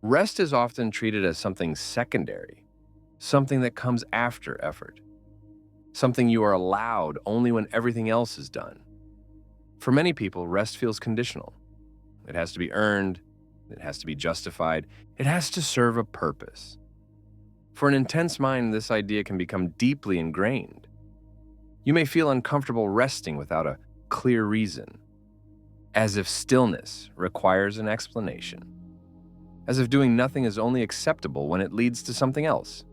Rest is often treated as something secondary, something that comes after effort, something you are allowed only when everything else is done. For many people, rest feels conditional. It has to be earned, it has to be justified, it has to serve a purpose. For an intense mind, this idea can become deeply ingrained. You may feel uncomfortable resting without a clear reason, as if stillness requires an explanation, as if doing nothing is only acceptable when it leads to something else.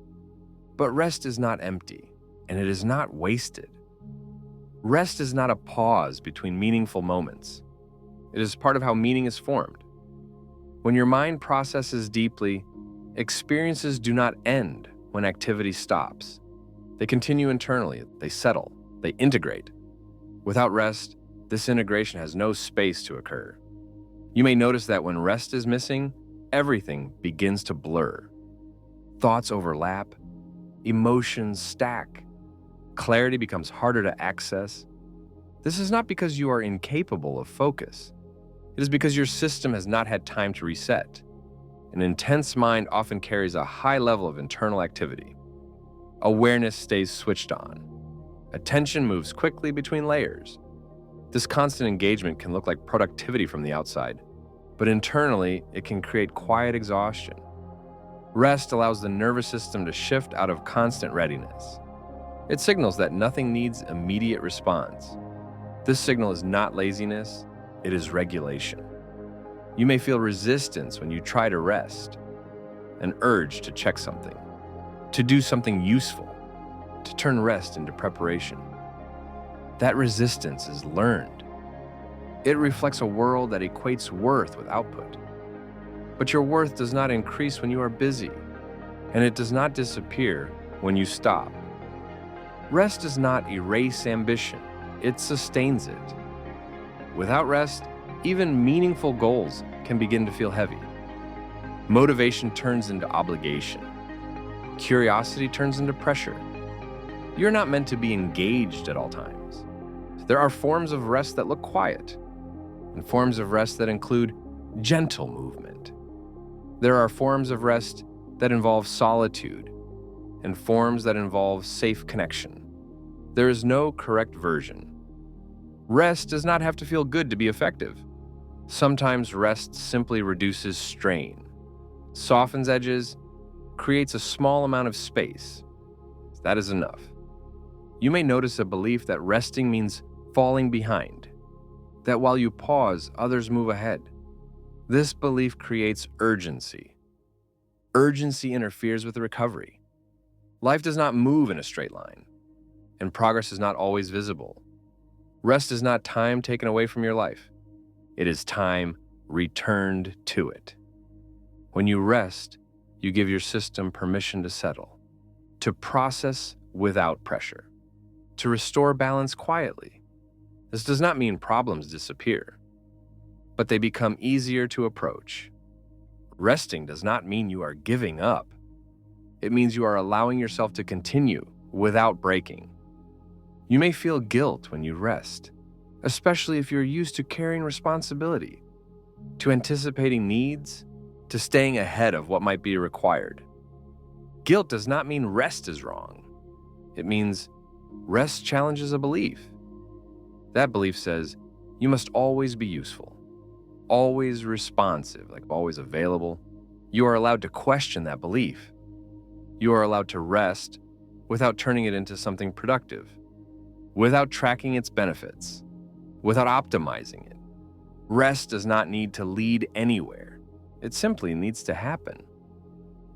But rest is not empty, and it is not wasted. Rest is not a pause between meaningful moments. It is part of how meaning is formed. When your mind processes deeply, experiences do not end when activity stops. They continue internally, they settle, they integrate. Without rest, this integration has no space to occur. You may notice that when rest is missing, everything begins to blur. Thoughts overlap, emotions stack, clarity becomes harder to access. This is not because you are incapable of focus. It is because your system has not had time to reset. An intense mind often carries a high level of internal activity. Awareness stays switched on. Attention moves quickly between layers. This constant engagement can look like productivity from the outside, but internally, it can create quiet exhaustion. Rest allows the nervous system to shift out of constant readiness. It signals that nothing needs immediate response. This signal is not laziness, it is regulation. You may feel resistance when you try to rest, an urge to check something, to do something useful, to turn rest into preparation. That resistance is learned. It reflects a world that equates worth with output. But your worth does not increase when you are busy, and it does not disappear when you stop. Rest does not erase ambition, it sustains it. Without rest, even meaningful goals can begin to feel heavy. Motivation turns into obligation. Curiosity turns into pressure. You're not meant to be engaged at all times. There are forms of rest that look quiet, and forms of rest that include gentle movement. There are forms of rest that involve solitude, and forms that involve safe connection. There is no correct version. Rest does not have to feel good to be effective. Sometimes rest simply reduces strain, softens edges, creates a small amount of space. That is enough. You may notice a belief that resting means falling behind, that while you pause, others move ahead. This belief creates urgency. Urgency interferes with recovery. Life does not move in a straight line, and progress is not always visible. Rest is not time taken away from your life. It is time returned to it. When you rest, you give your system permission to settle, to process without pressure, to restore balance quietly. This does not mean problems disappear, but they become easier to approach. Resting does not mean you are giving up. It means you are allowing yourself to continue without breaking. You may feel guilt when you rest, especially if you're used to carrying responsibility, to anticipating needs, to staying ahead of what might be required. Guilt does not mean rest is wrong. It means rest challenges a belief. That belief says you must always be useful, always responsive, like always available. You are allowed to question that belief. You are allowed to rest without turning it into something productive, without tracking its benefits, without optimizing it. Rest does not need to lead anywhere. It simply needs to happen.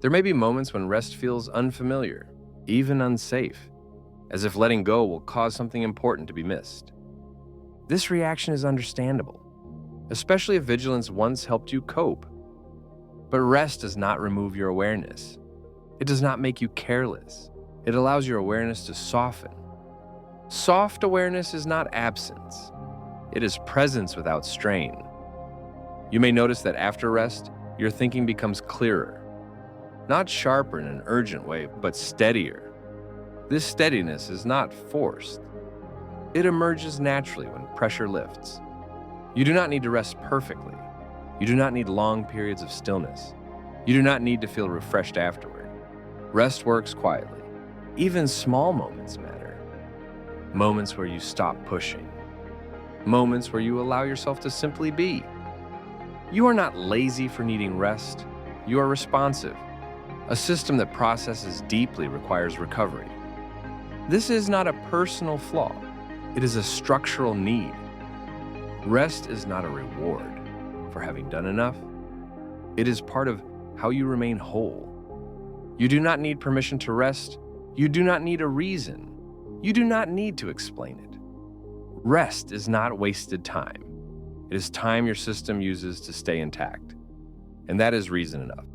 There may be moments when rest feels unfamiliar, even unsafe, as if letting go will cause something important to be missed. This reaction is understandable, especially if vigilance once helped you cope. But rest does not remove your awareness. It does not make you careless. It allows your awareness to soften. Soft awareness is not absence. It is presence without strain. You may notice that after rest, your thinking becomes clearer. Not sharper in an urgent way, but steadier. This steadiness is not forced. It emerges naturally when pressure lifts. You do not need to rest perfectly. You do not need long periods of stillness. You do not need to feel refreshed afterward. Rest works quietly. Even small moments matter. Moments where you stop pushing. Moments where you allow yourself to simply be. You are not lazy for needing rest. You are responsive. A system that processes deeply requires recovery. This is not a personal flaw. It is a structural need. Rest is not a reward for having done enough. It is part of how you remain whole. You do not need permission to rest. You do not need a reason. You do not need to explain it. Rest is not wasted time. It is time your system uses to stay intact. And that is reason enough.